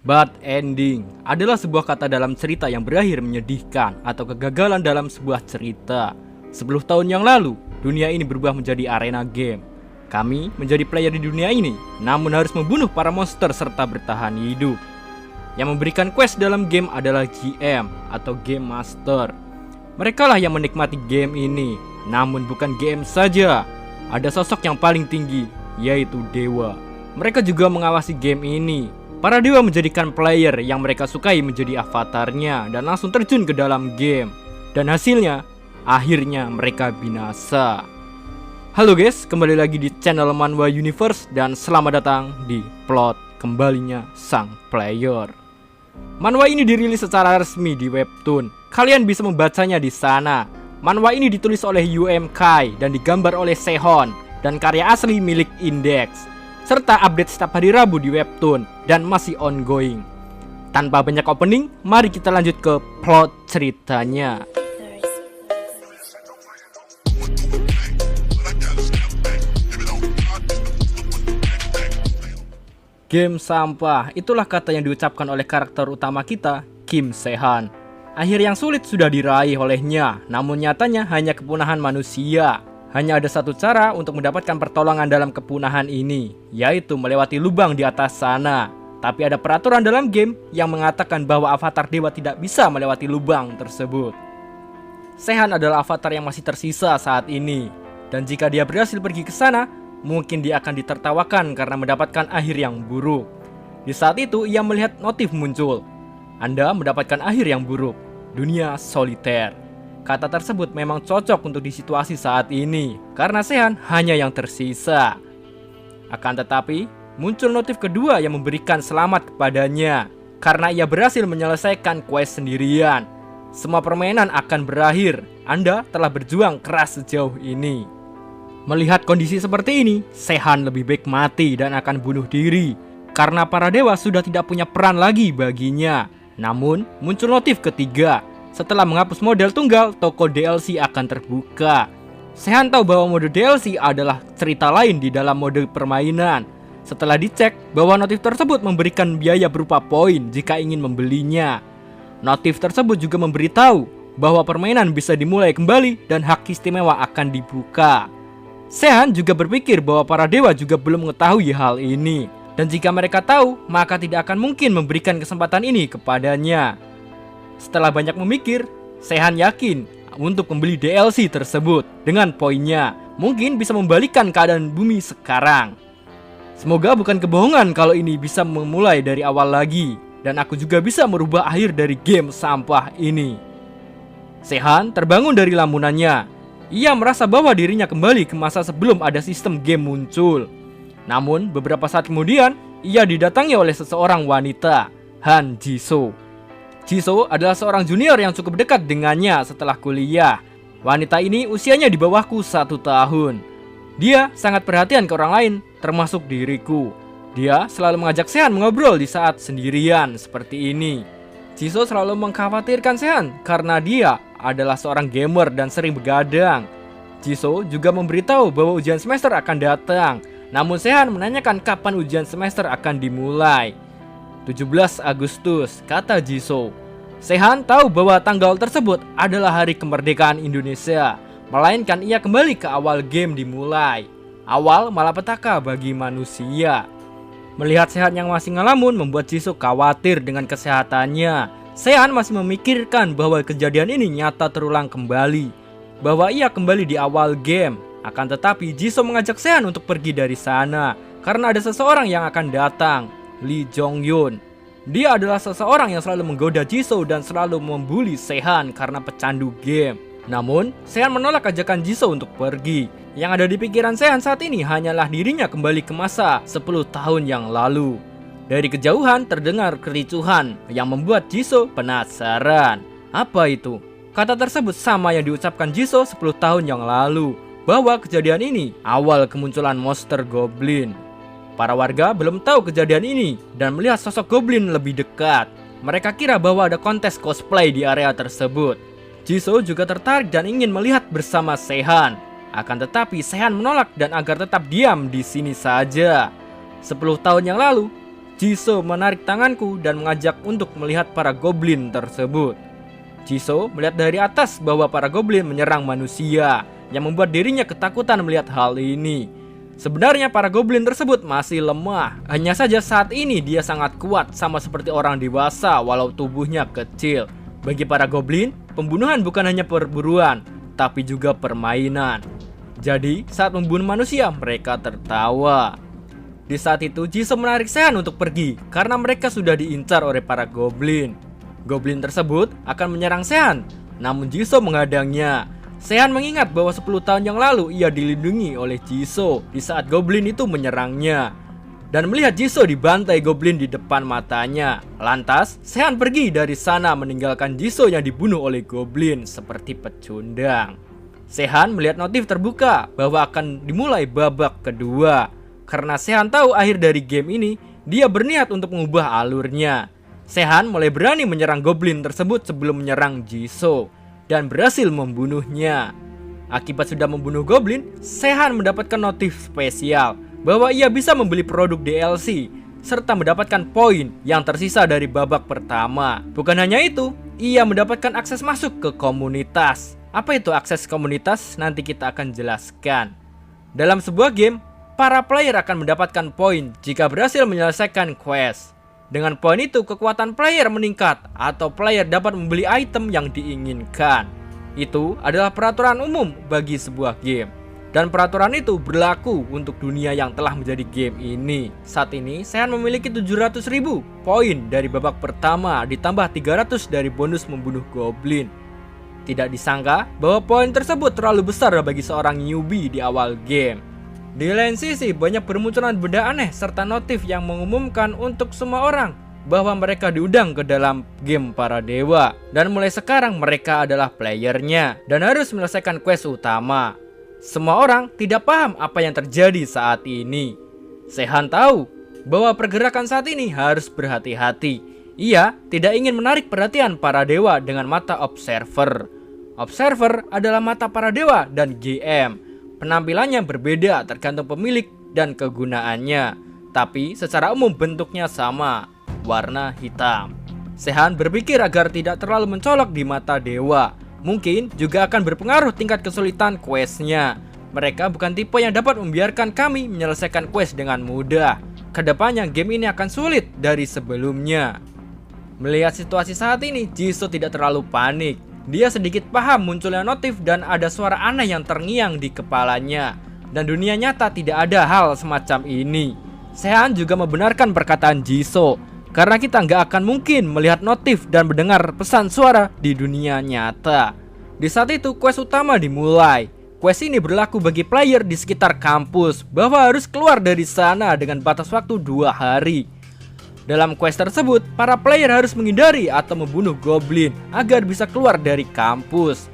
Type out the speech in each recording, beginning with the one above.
Bad ending adalah sebuah kata dalam cerita yang berakhir menyedihkan atau kegagalan dalam sebuah cerita. 10 tahun yang lalu, dunia ini berubah menjadi arena game. Kami menjadi player di dunia ini, namun harus membunuh para monster serta bertahan hidup. Yang memberikan quest dalam game adalah GM atau Game Master. Mereka lah yang menikmati game ini, namun bukan game saja. Ada sosok yang paling tinggi, yaitu Dewa. Mereka juga mengawasi game ini. Para dewa menjadikan player yang mereka sukai menjadi avatarnya dan langsung terjun ke dalam game. Dan hasilnya, akhirnya mereka binasa. Halo guys, kembali lagi di channel Manhwa Universe dan selamat datang di plot kembalinya sang player. Manhwa ini dirilis secara resmi di webtoon. Kalian bisa membacanya di sana. Manhwa ini ditulis oleh UMK dan digambar oleh Sehon dan karya asli milik Index. Serta update setiap hari Rabu di webtoon dan masih ongoing. Tanpa banyak opening, mari kita lanjut ke plot ceritanya. Game sampah, itulah kata yang diucapkan oleh karakter utama kita, Kim Se-han. Akhir yang sulit sudah diraih olehnya, namun nyatanya hanya kepunahan manusia. Hanya ada satu cara untuk mendapatkan pertolongan dalam kepunahan ini, yaitu melewati lubang di atas sana. Tapi ada peraturan dalam game yang mengatakan bahwa avatar dewa tidak bisa melewati lubang tersebut. Se-han adalah avatar yang masih tersisa saat ini, dan jika dia berhasil pergi ke sana, mungkin dia akan ditertawakan karena mendapatkan akhir yang buruk. Di saat itu ia melihat notif muncul. Anda mendapatkan akhir yang buruk, dunia soliter. Kata tersebut memang cocok untuk di situasi saat ini, karena Se-han hanya yang tersisa. Akan tetapi, muncul notif kedua yang memberikan selamat kepadanya, karena ia berhasil menyelesaikan quest sendirian. Semua permainan akan berakhir, Anda telah berjuang keras sejauh ini. Melihat kondisi seperti ini, Se-han lebih baik mati dan akan bunuh diri, karena para dewa sudah tidak punya peran lagi baginya. Namun, muncul notif ketiga. Setelah menghapus model tunggal, toko DLC akan terbuka. Se-han tahu bahwa mode DLC adalah cerita lain di dalam mode permainan. Setelah dicek, bahwa notif tersebut memberikan biaya berupa poin jika ingin membelinya. Notif tersebut juga memberitahu bahwa permainan bisa dimulai kembali dan hak istimewa akan dibuka. Se-han juga berpikir bahwa para dewa juga belum mengetahui hal ini. Dan jika mereka tahu, maka tidak akan mungkin memberikan kesempatan ini kepadanya. Setelah banyak memikir, Se-han yakin untuk membeli DLC tersebut. Dengan poinnya, mungkin bisa membalikan keadaan bumi sekarang. Semoga bukan kebohongan kalau ini bisa memulai dari awal lagi, dan aku juga bisa merubah akhir dari game sampah ini. Se-han terbangun dari lamunannya. Ia merasa bahwa dirinya kembali ke masa sebelum ada sistem game muncul. Namun, beberapa saat kemudian, ia didatangi oleh seseorang wanita, Han Jisoo. Jisoo adalah seorang junior yang cukup dekat dengannya setelah kuliah. Wanita ini usianya di bawahku 1 tahun. Dia sangat perhatian ke orang lain, termasuk diriku. Dia selalu mengajak Se-han mengobrol di saat sendirian seperti ini. Jisoo selalu mengkhawatirkan Se-han karena dia adalah seorang gamer dan sering begadang. Jisoo juga memberitahu bahwa ujian semester akan datang. Namun Se-han menanyakan kapan ujian semester akan dimulai. 17 Agustus, kata Jisoo. Se-han tahu bahwa tanggal tersebut adalah hari kemerdekaan Indonesia, melainkan ia kembali ke awal game dimulai. Awal malapetaka bagi manusia. Melihat Se-han yang masih ngelamun membuat Jisoo khawatir dengan kesehatannya. Se-han masih memikirkan bahwa kejadian ini nyata terulang kembali, bahwa ia kembali di awal game. Akan tetapi Jisoo mengajak Se-han untuk pergi dari sana, karena ada seseorang yang akan datang, Lee Jong-yun. Dia adalah seseorang yang selalu menggoda Jisoo dan selalu membuli Se-han karena pecandu game. Namun, Se-han menolak ajakan Jisoo untuk pergi. Yang ada di pikiran Se-han saat ini hanyalah dirinya kembali ke masa 10 tahun yang lalu. Dari kejauhan terdengar kericuhan yang membuat Jisoo penasaran. Apa itu? Kata tersebut sama yang diucapkan Jisoo 10 tahun yang lalu, bahwa kejadian ini awal kemunculan monster goblin. Para warga belum tahu kejadian ini dan melihat sosok goblin lebih dekat. Mereka kira bahwa ada kontes cosplay di area tersebut. Jisoo juga tertarik dan ingin melihat bersama Se-han. Akan tetapi Se-han menolak dan agar tetap diam di sini saja. 10 tahun yang lalu, Jisoo menarik tanganku dan mengajak untuk melihat para goblin tersebut. Jisoo melihat dari atas bahwa para goblin menyerang manusia, yang membuat dirinya ketakutan melihat hal ini. Sebenarnya para goblin tersebut masih lemah, hanya saja saat ini dia sangat kuat sama seperti orang dewasa walau tubuhnya kecil. Bagi para goblin, pembunuhan bukan hanya perburuan, tapi juga permainan. Jadi saat membunuh manusia mereka tertawa. Di saat itu Jisoo menarik Sehan untuk pergi karena mereka sudah diincar oleh para goblin. Goblin tersebut akan menyerang Sehan, namun Jisoo menghadangnya. Sehan mengingat bahwa 10 tahun yang lalu ia dilindungi oleh Jisoo di saat goblin itu menyerangnya, dan melihat Jisoo dibantai goblin di depan matanya. Lantas Sehan pergi dari sana meninggalkan Jisoo yang dibunuh oleh goblin seperti pecundang. Sehan melihat notif terbuka bahwa akan dimulai babak kedua. Karena Sehan tahu akhir dari game ini, dia berniat untuk mengubah alurnya. Sehan mulai berani menyerang goblin tersebut sebelum menyerang Jisoo dan berhasil membunuhnya. Akibat sudah membunuh goblin, Sehan mendapatkan notif spesial bahwa ia bisa membeli produk DLC serta mendapatkan poin yang tersisa dari babak pertama. Bukan hanya itu, ia mendapatkan akses masuk ke komunitas. Apa itu akses komunitas? Nanti kita akan jelaskan. Dalam sebuah game, para player akan mendapatkan poin jika berhasil menyelesaikan quest. Dengan poin itu, kekuatan player meningkat atau player dapat membeli item yang diinginkan. Itu adalah peraturan umum bagi sebuah game. Dan peraturan itu berlaku untuk dunia yang telah menjadi game ini. Saat ini, Sehan memiliki 700.000 poin dari babak pertama ditambah 300 dari bonus membunuh goblin. Tidak disangka bahwa poin tersebut terlalu besar bagi seorang newbie di awal game. Di lain sisi, banyak bermunculan benda aneh serta notif yang mengumumkan untuk semua orang bahwa mereka diundang ke dalam game para dewa. Dan mulai sekarang mereka adalah playernya dan harus menyelesaikan quest utama. Semua orang tidak paham apa yang terjadi saat ini. Sehan tahu bahwa pergerakan saat ini harus berhati-hati. Ia tidak ingin menarik perhatian para dewa dengan mata observer. Observer adalah mata para dewa dan GM. Penampilannya berbeda tergantung pemilik dan kegunaannya, tapi secara umum bentuknya sama, warna hitam. Sehan berpikir agar tidak terlalu mencolok di mata dewa. Mungkin juga akan berpengaruh tingkat kesulitan questnya. Mereka bukan tipe yang dapat membiarkan kami menyelesaikan quest dengan mudah. Kedepannya game ini akan sulit dari sebelumnya. Melihat situasi saat ini, Jisoo tidak terlalu panik. Dia sedikit paham munculnya notif dan ada suara aneh yang terngiang di kepalanya. Dan dunia nyata tidak ada hal semacam ini. Sehan juga membenarkan perkataan Jisoo, karena kita nggak akan mungkin melihat notif dan mendengar pesan suara di dunia nyata. Di saat itu quest utama dimulai. Quest ini berlaku bagi player di sekitar kampus bahwa harus keluar dari sana dengan batas waktu 2 hari. Dalam quest tersebut, para player harus menghindari atau membunuh goblin agar bisa keluar dari kampus.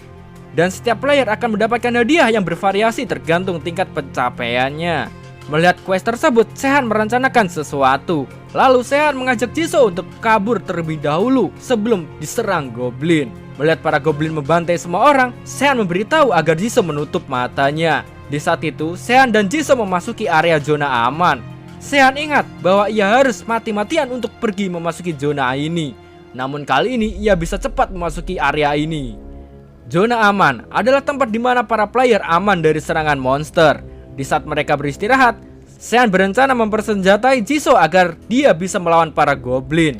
Dan setiap player akan mendapatkan hadiah yang bervariasi tergantung tingkat pencapaiannya. Melihat quest tersebut, Sehan merencanakan sesuatu. Lalu Sehan mengajak Jisoo untuk kabur terlebih dahulu sebelum diserang goblin. Melihat para goblin membantai semua orang, Sehan memberitahu agar Jisoo menutup matanya. Di saat itu, Sehan dan Jisoo memasuki area zona aman. Sehan ingat bahwa ia harus mati-matian untuk pergi memasuki zona ini. Namun kali ini ia bisa cepat memasuki area ini. Zona aman adalah tempat di mana para player aman dari serangan monster. Di saat mereka beristirahat, Sehan berencana mempersenjatai Jisoo agar dia bisa melawan para goblin.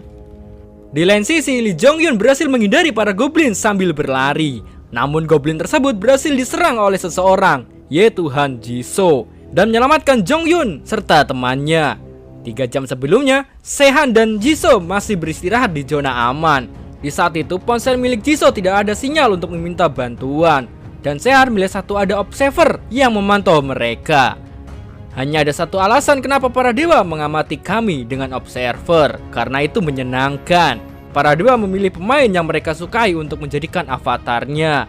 Di lain sisi, Lee Jong-hyun berhasil menghindari para goblin sambil berlari. Namun goblin tersebut berhasil diserang oleh seseorang, yaitu Han Jisoo, dan menyelamatkan Jong-hyun serta temannya. 3 jam sebelumnya, Sehan dan Jisoo masih beristirahat di zona aman. Di saat itu, ponsel milik Jisoo tidak ada sinyal untuk meminta bantuan. Dan Sehan melihat ada observer yang memantau mereka. Hanya ada satu alasan kenapa para dewa mengamati kami dengan observer, karena itu menyenangkan. Para dewa memilih pemain yang mereka sukai untuk menjadikan avatarnya.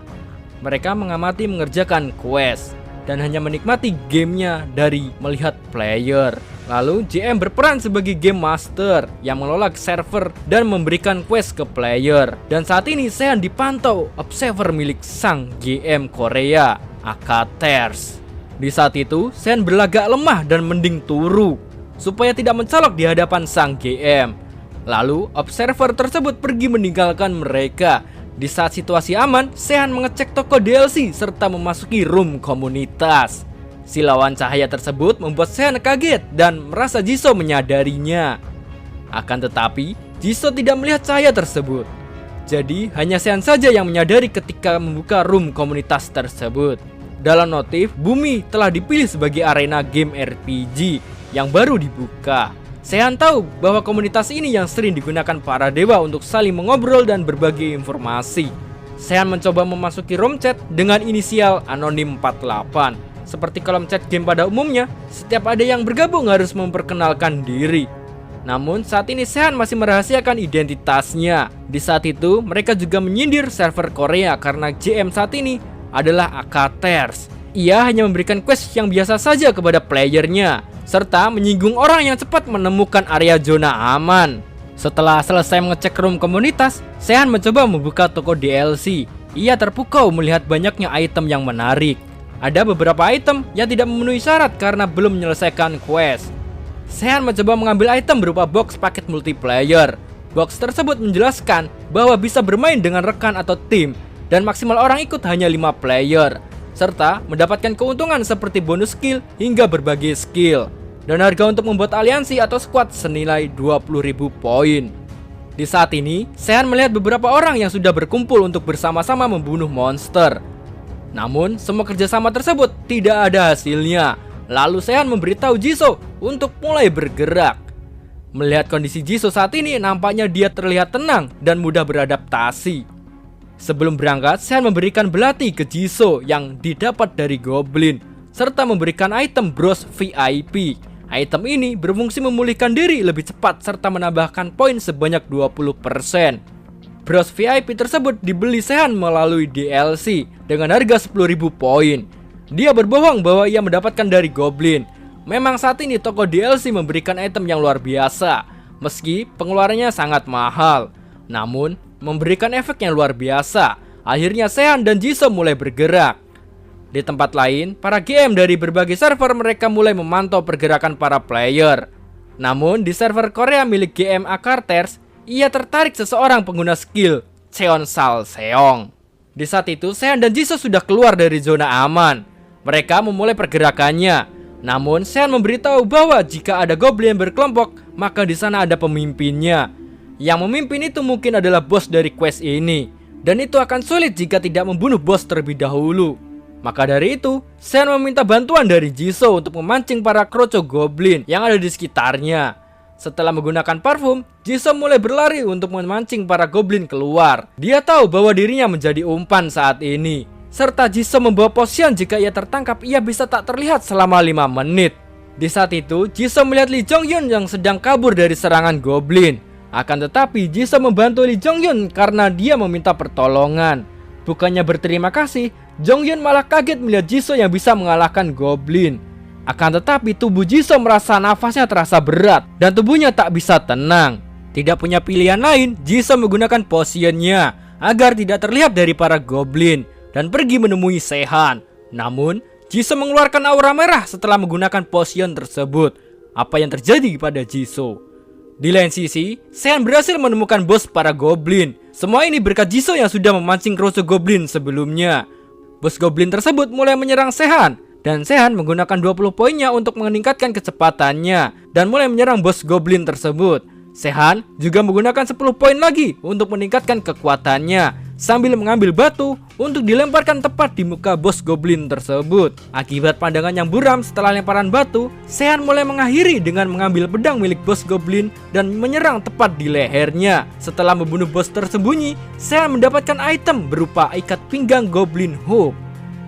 Mereka mengamati mengerjakan quest dan hanya menikmati gamenya dari melihat player. Lalu GM berperan sebagai game master yang mengelola server dan memberikan quest ke player. Dan saat ini Sehan dipantau observer milik sang GM Korea, Akaters. Di saat itu Sehan berlagak lemah dan mending turu. supaya tidak mencolok di hadapan sang GM. Lalu, observer tersebut pergi meninggalkan mereka. Di saat situasi aman, Sehan mengecek toko DLC serta memasuki room komunitas. Silauan cahaya tersebut membuat Sehan kaget dan merasa Jisoo menyadarinya. Akan tetapi, Jisoo tidak melihat cahaya tersebut. Jadi, hanya Sehan saja yang menyadari ketika membuka room komunitas tersebut. Dalam notif, bumi telah dipilih sebagai arena game RPG yang baru dibuka. Sehan tahu bahwa komunitas ini yang sering digunakan para dewa untuk saling mengobrol dan berbagi informasi. Sehan mencoba memasuki room chat dengan inisial Anonim 48. Seperti kolom chat game pada umumnya, setiap ada yang bergabung harus memperkenalkan diri. Namun saat ini Sehan masih merahasiakan identitasnya. Di saat itu, mereka juga menyindir server Korea karena GM saat ini adalah Akaters. Ia hanya memberikan quest yang biasa saja kepada playernya, serta menyinggung orang yang cepat menemukan area zona aman. Setelah selesai mengecek room komunitas, Sehan mencoba membuka toko DLC. Ia terpukau melihat banyaknya item yang menarik. Ada beberapa item yang tidak memenuhi syarat karena belum menyelesaikan quest. Sehan mencoba mengambil item berupa box paket multiplayer. Box tersebut menjelaskan bahwa bisa bermain dengan rekan atau tim, dan maksimal orang ikut hanya 5 player, serta mendapatkan keuntungan seperti bonus skill hingga berbagai skill. Dan harga untuk membuat aliansi atau squad senilai 20.000 poin. Di saat ini, Sehan melihat beberapa orang yang sudah berkumpul untuk bersama-sama membunuh monster. Namun, semua kerjasama tersebut tidak ada hasilnya. Lalu Sehan memberitahu Jisoo untuk mulai bergerak. Melihat kondisi Jisoo saat ini, nampaknya dia terlihat tenang dan mudah beradaptasi. Sebelum berangkat, Sehan memberikan belati ke Jisoo yang didapat dari Goblin, serta memberikan item Bros VIP. Item ini berfungsi memulihkan diri lebih cepat serta menambahkan poin sebanyak 20%. Bros VIP tersebut dibeli Sehan melalui DLC dengan harga 10.000 poin. Dia berbohong bahwa ia mendapatkan dari Goblin. Memang saat ini toko DLC memberikan item yang luar biasa, meski pengeluarannya sangat mahal, namun memberikan efek yang luar biasa. Akhirnya Sehan dan Jisoo mulai bergerak. Di tempat lain, para GM dari berbagai server mereka mulai memantau pergerakan para player. Namun di server Korea milik GM Akaters, ia tertarik seseorang pengguna skill Cheon Sal Seong. Di saat itu Sehan dan Jisoo sudah keluar dari zona aman. Mereka memulai pergerakannya. Namun Sehan memberitahu bahwa jika ada goblin yang berkelompok, maka di sana ada pemimpinnya. Yang memimpin itu mungkin adalah bos dari quest ini, dan itu akan sulit jika tidak membunuh bos terlebih dahulu. Maka dari itu, Sehan meminta bantuan dari Jisoo untuk memancing para kroco goblin yang ada di sekitarnya. Setelah menggunakan parfum, Jisoo mulai berlari untuk memancing para goblin keluar. Dia tahu bahwa dirinya menjadi umpan saat ini. Serta Jisoo membawa potion jika ia tertangkap, ia bisa tak terlihat selama 5 menit. Di saat itu, Jisoo melihat Lee Jong-hyun yang sedang kabur dari serangan goblin. Akan tetapi, Jisoo membantu Lee Jong-hyun karena dia meminta pertolongan. Bukannya berterima kasih, Jong-hyun malah kaget melihat Jisoo yang bisa mengalahkan goblin. Akan tetapi, tubuh Jisoo merasa nafasnya terasa berat dan tubuhnya tak bisa tenang. Tidak punya pilihan lain, Jisoo menggunakan potionnya agar tidak terlihat dari para goblin dan pergi menemui Sehan. Namun, Jisoo mengeluarkan aura merah setelah menggunakan potion tersebut. Apa yang terjadi pada Jisoo? Di lain sisi, Sehan berhasil menemukan bos para goblin. Semua ini berkat Jisoo yang sudah memancing kroco goblin sebelumnya. Bos goblin tersebut mulai menyerang Sehan, dan Sehan menggunakan 20 poinnya untuk meningkatkan kecepatannya dan mulai menyerang bos goblin tersebut. Sehan juga menggunakan 10 poin lagi untuk meningkatkan kekuatannya sambil mengambil batu untuk dilemparkan tepat di muka bos goblin tersebut. Akibat pandangan yang buram setelah lemparan batu, Sehan mulai mengakhiri dengan mengambil pedang milik bos goblin dan menyerang tepat di lehernya. Setelah membunuh bos tersembunyi, Sehan mendapatkan item berupa ikat pinggang goblin hook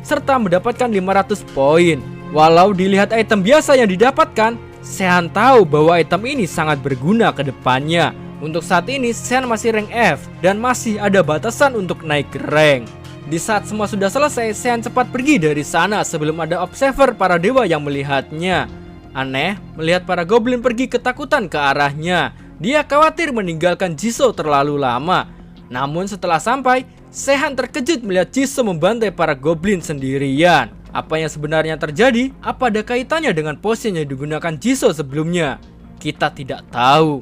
serta mendapatkan 500 poin. Walau dilihat item biasa yang didapatkan, Sehan tahu bahwa item ini sangat berguna ke depannya. Untuk saat ini, Sehan masih rank F dan masih ada batasan untuk naik rank. Di saat semua sudah selesai, Sehan cepat pergi dari sana sebelum ada observer para dewa yang melihatnya. Aneh, melihat para goblin pergi ketakutan ke arahnya. Dia khawatir meninggalkan Jisoo terlalu lama. Namun setelah sampai, Sehan terkejut melihat Jisoo membantai para goblin sendirian. Apa yang sebenarnya terjadi? Apa ada kaitannya dengan potion yang digunakan Jisoo sebelumnya? Kita tidak tahu.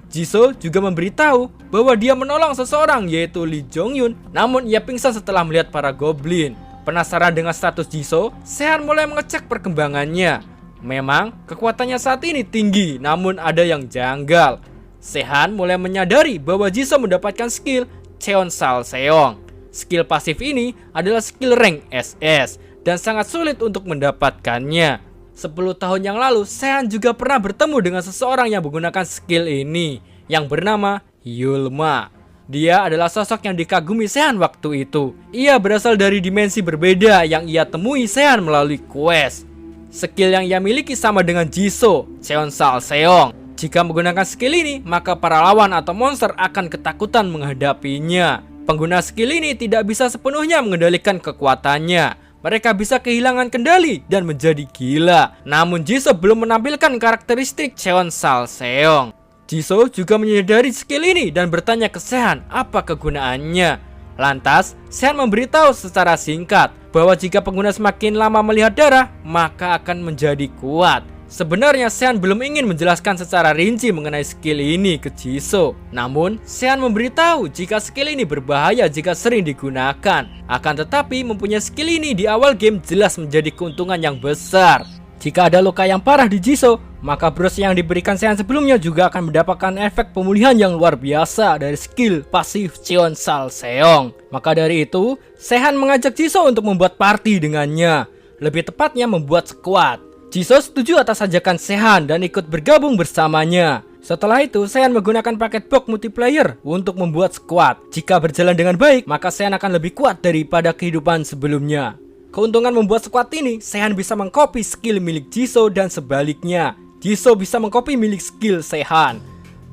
Jisoo juga memberitahu bahwa dia menolong seseorang yaitu Lee Jong-yun, namun ia pingsan setelah melihat para goblin. Penasaran dengan status Jisoo, Sehan mulai mengecek perkembangannya. Memang kekuatannya saat ini tinggi, namun ada yang janggal. Sehan mulai menyadari bahwa Jisoo mendapatkan skill Cheon Sal Seong. Skill pasif ini adalah skill rank SS dan sangat sulit untuk mendapatkannya. 10 tahun yang lalu, Sehan juga pernah bertemu dengan seseorang yang menggunakan skill ini, yang bernama Yulma. Dia adalah sosok yang dikagumi Sehan waktu itu. Ia berasal dari dimensi berbeda yang ia temui Sehan melalui quest. Skill yang ia miliki sama dengan Jisoo, Cheon Sal Seong. Jika menggunakan skill ini, maka para lawan atau monster akan ketakutan menghadapinya. Pengguna skill ini tidak bisa sepenuhnya mengendalikan kekuatannya. Mereka bisa kehilangan kendali dan menjadi gila. Namun Jisoo belum menampilkan karakteristik Cheon Sal Seong. Jisoo juga menyadari skill ini dan bertanya ke Sehan apa kegunaannya. Lantas, Sehan memberitahu secara singkat bahwa jika pengguna semakin lama melihat darah, maka akan menjadi kuat. Sebenarnya Sehan belum ingin menjelaskan secara rinci mengenai skill ini ke Jisoo. Namun, Sehan memberitahu jika skill ini berbahaya jika sering digunakan. Akan tetapi, mempunyai skill ini di awal game jelas menjadi keuntungan yang besar. Jika ada luka yang parah di Jisoo, maka bros yang diberikan Sehan sebelumnya juga akan mendapatkan efek pemulihan yang luar biasa dari skill pasif Cheon Sal Seong. Maka dari itu, Sehan mengajak Jisoo untuk membuat party dengannya. Lebih tepatnya membuat squad. Jisoo setuju atas ajakan Sehan dan ikut bergabung bersamanya. Setelah itu, Sehan menggunakan paket box multiplayer untuk membuat squad. Jika berjalan dengan baik, maka Sehan akan lebih kuat daripada kehidupan sebelumnya. Keuntungan membuat squad ini, Sehan bisa mengcopy skill milik Jisoo dan sebaliknya. Jisoo bisa mengcopy milik skill Sehan.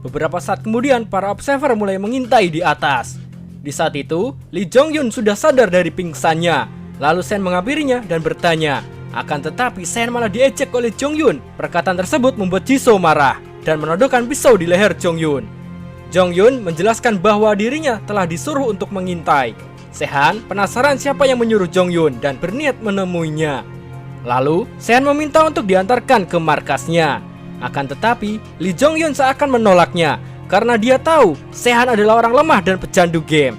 Beberapa saat kemudian, para observer mulai mengintai di atas. Di saat itu, Lee Jong-yun sudah sadar dari pingsannya. Lalu Sehan menghampirinya dan bertanya. Akan tetapi Sehan malah diejek oleh Jong-yun. Perkataan tersebut membuat Jisoo marah dan menodongkan pisau di leher Jong-yun. Jong-yun menjelaskan bahwa dirinya telah disuruh untuk mengintai. Sehan penasaran siapa yang menyuruh Jong-yun dan berniat menemuinya. Lalu Sehan meminta untuk diantarkan ke markasnya. Akan tetapi Lee Jong-yun seakan menolaknya karena dia tahu Sehan adalah orang lemah dan pecandu game.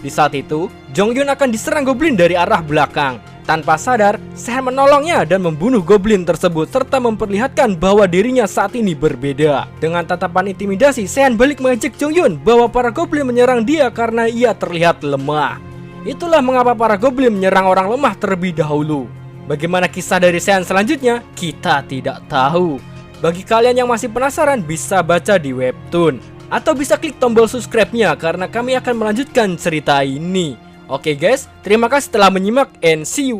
Di saat itu Jong-yun akan diserang goblin dari arah belakang. Tanpa sadar, Sehan menolongnya dan membunuh goblin tersebut serta memperlihatkan bahwa dirinya saat ini berbeda. Dengan tatapan intimidasi, Sehan balik mengejek Jong-yun bahwa para goblin menyerang dia karena ia terlihat lemah. Itulah mengapa para goblin menyerang orang lemah terlebih dahulu. Bagaimana kisah dari Sehan selanjutnya? Kita tidak tahu. Bagi kalian yang masih penasaran, bisa baca di webtoon atau bisa klik tombol subscribe-nya karena kami akan melanjutkan cerita ini. Oke guys, terima kasih telah menyimak and see you.